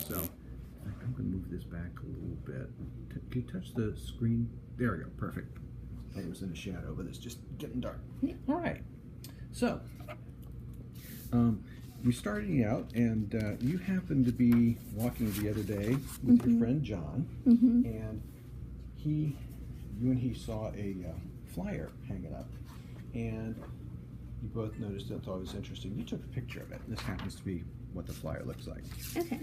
So I'm going to move this back a little bit. Can you touch the screen? There we go. Perfect. I was in a shadow, but it's just getting dark. All right. So we started out, and you happened to be walking the other day with your friend John, and you and he saw a flyer hanging up, and you both noticed that thought it was interesting. You took a picture of it. This happens to be what the flyer looks like. Okay.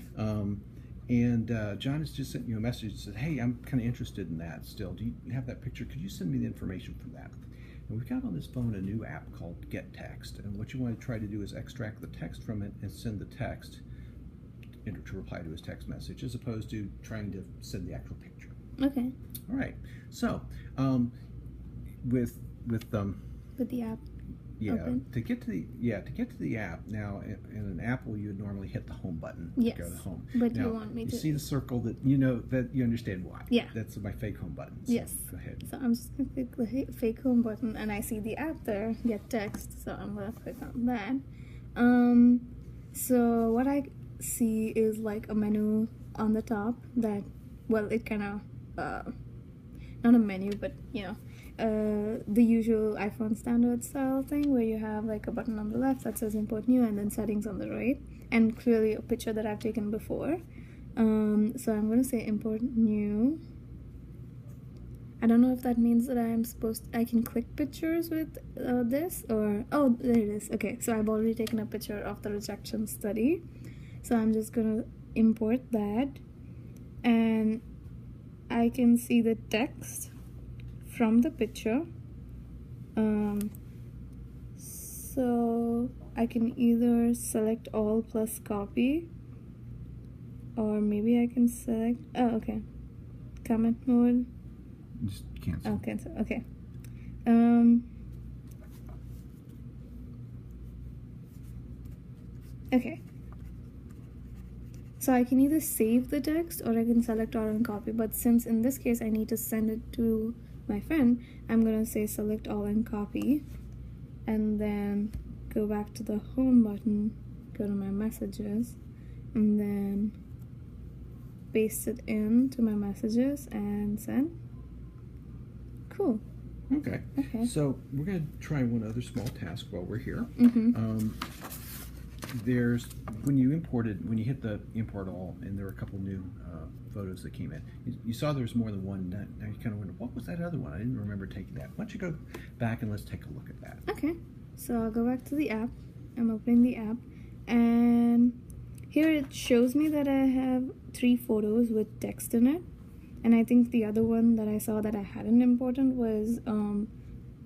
And John has just sent you a message and said, hey, I'm kind of interested in that still. Do you have that picture? Could you send me the information from that? And we've got on this phone a new app called Get Text. And what you want to try to do is extract the text from it and send the text to reply to his text message, as opposed to trying to send the actual picture. Okay. All right. So with the app. Yeah, open. to get to the app now, in an Apple you would normally hit the home button. Yes. To go to home. But now, you want me to see the circle that that you understand why. Yeah. That's my fake home button. So yes. Go ahead. So I'm just gonna click the fake home button, and I see the app there, Get Text. So I'm gonna click on that. So what I see is like a menu on the top that, well, it kind of not a menu, but the usual iPhone standard style thing where you have like a button on the left that says import new, and then settings on the right, and clearly a picture that I've taken before. So I'm going to say import new. I don't know if that means that I can click pictures with this, or oh, there it is. Okay, so I've already taken a picture of the rejection study, so I'm just going to import that, and I can see the text from the picture. So I can either select all plus copy, or maybe I can select, oh, okay, comment mode. Just cancel. Oh, cancel. Okay. Okay. So I can either save the text or I can select all and copy, but since in this case I need to send it to my friend, I'm gonna say select all and copy, and then go back to the home button, go to my messages, and then paste it into my messages and send. Cool. Okay. So we're going to try one other small task while we're here. There's when you hit the import all, and there were a couple new photos that came in. You saw there's more than one. Now you kind of wonder, what was that other one? I didn't remember taking that. Why don't you go back and let's take a look at that. Okay. So I'll go back to the app. I'm opening the app, and here it shows me that I have 3 photos with text in it. And I think the other one that I saw that I hadn't imported was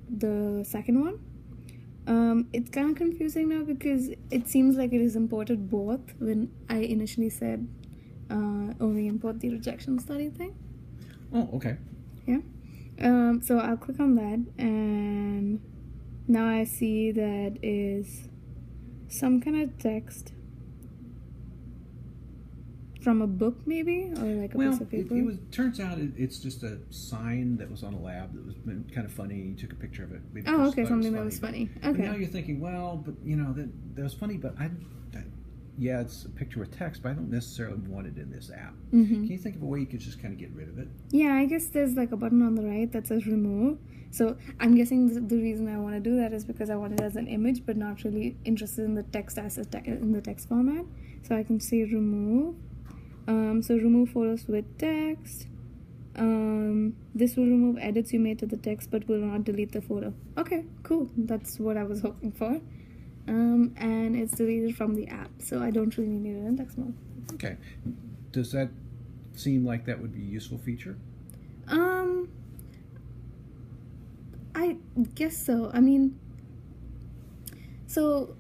the second one. It's kind of confusing now because it seems like it is imported both when I initially said only import the rejection study thing. Oh, okay. Yeah. So I'll click on that, and now I see that is some kind of text from a book, maybe, or like a piece of paper. Turns out it's just a sign that was on a lab that was kind of funny. You took a picture of it. Maybe oh, okay, something that was funny. Okay. But now you're thinking, well, but that was funny, but yeah, it's a picture with text, but I don't necessarily want it in this app. Can you think of a way you could just kind of get rid of it? Yeah, I guess there's like a button on the right that says remove. So I'm guessing the reason I want to do that is because I want it as an image, but not really interested in the text as in the text format. So I can say remove. So remove photos with text. This will remove edits you made to the text but will not delete the photo. Okay, cool. That's what I was hoping for. And it's deleted from the app, so I don't really need it in text mode. Okay. Does that seem like that would be a useful feature? I guess so. I mean, so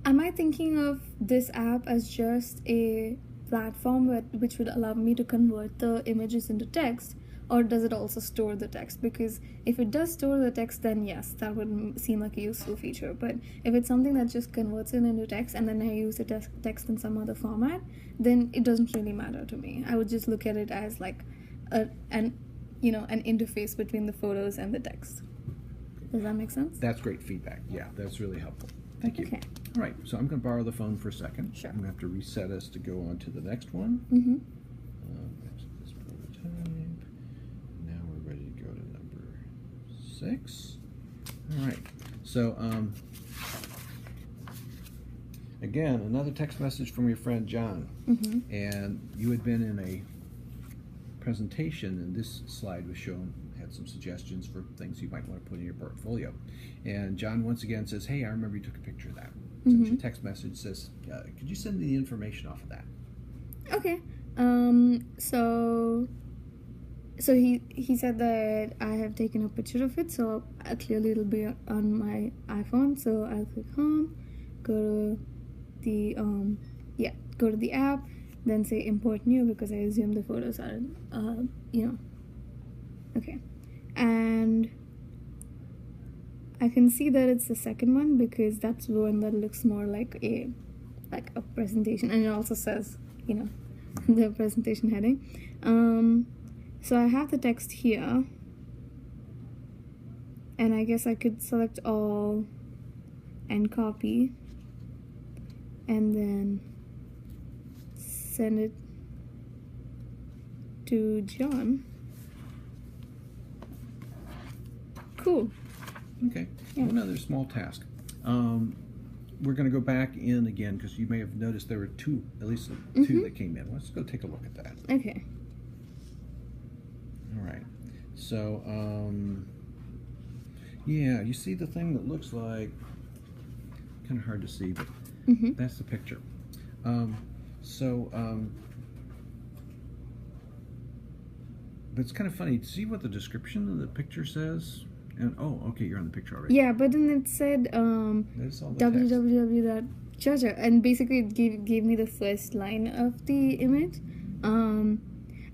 am I thinking of this app as just a platform which would allow me to convert the images into text, or does it also store the text? Because if it does store the text, then yes, that would seem like a useful feature. But if it's something that just converts it into text and then I use the text in some other format, then it doesn't really matter to me. I would just look at it as like an interface between the photos and the text. Does that make sense? That's great feedback. Yeah, that's really helpful. Thank you. Okay. All right, so I'm going to borrow the phone for a second. Sure. I'm going to have to reset us to go on to the next one. Mm-hmm. Exit this prototype. Now we're ready to go to number 6. All right, so again, another text message from your friend John. Mm-hmm. And you had been in a presentation, and this slide was shown, had some suggestions for things you might want to put in your portfolio. And John once again says, hey, I remember you took a picture of that. Sends you a text message, says, could you send me the information off of that? Okay. So he said that I have taken a picture of it, so clearly it'll be on my iPhone. So I'll click home, go to the app, then say import new, because I assume the photos are okay. And I can see that it's the second one, because that's the one that looks more like a presentation, and it also says the presentation heading. So I have the text here, and I guess I could select all and copy, and then send it to John. Cool. Okay. Yeah. One other small task. We're going to go back in again, because you may have noticed there were at least two that came in. Let's go take a look at that. Okay. All right. So, yeah, you see the thing that looks like, kind of hard to see, but that's the picture. But it's kind of funny. See what the description of the picture says? And oh, okay, you're on the picture already. Yeah, but then it said www.judge, and basically it gave me the first line of the image. I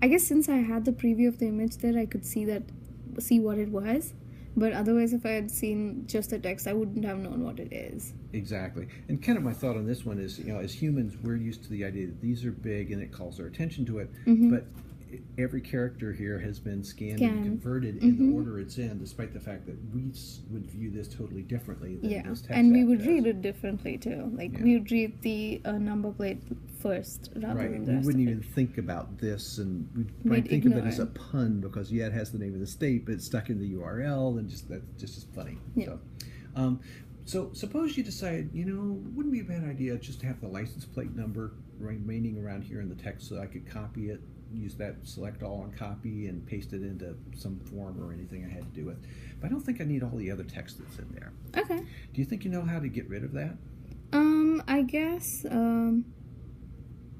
guess since I had the preview of the image there, I could see what it was. But otherwise, if I had seen just the text, I wouldn't have known what it is. Exactly. And kind of my thought on this one is, as humans, we're used to the idea that these are big and it calls our attention to it. But every character here has been scanned and converted in the order it's in, despite the fact that we would view this totally differently than this text. And we would read it differently too. We would read the number plate first rather than the rest. We wouldn't even think about this, and we might think of it as a pun because it has the name of the state, but it's stuck in the URL, and that's just funny. Yeah. So suppose you decide, wouldn't be a bad idea just to have the license plate number remaining around here in the text, so I could copy it, use that select all on copy, and paste it into some form or anything I had to do with. But I don't think I need all the other text that's in there. Okay. Do you think you know how to get rid of that? I guess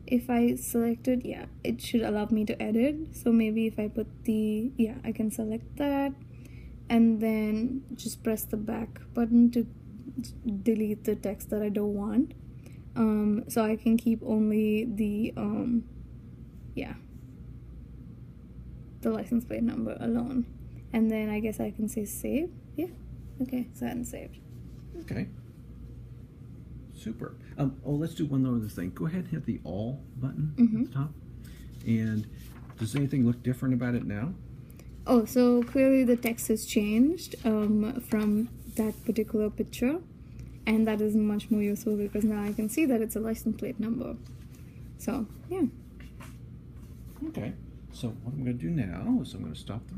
if I select it, it should allow me to edit. So maybe if I put I can select that, and then just press the back button to delete the text that I don't want. So I can keep only the license plate number alone. And then I guess I can say save. Yeah. Okay, so and saved. Okay. Super. Let's do one other thing. Go ahead and hit the all button at the top. And does anything look different about it now? Oh, so clearly the text has changed from that particular picture, and that is much more useful because now I can see that it's a license plate number. So, yeah. Okay. So what I'm going to do now is I'm going to stop the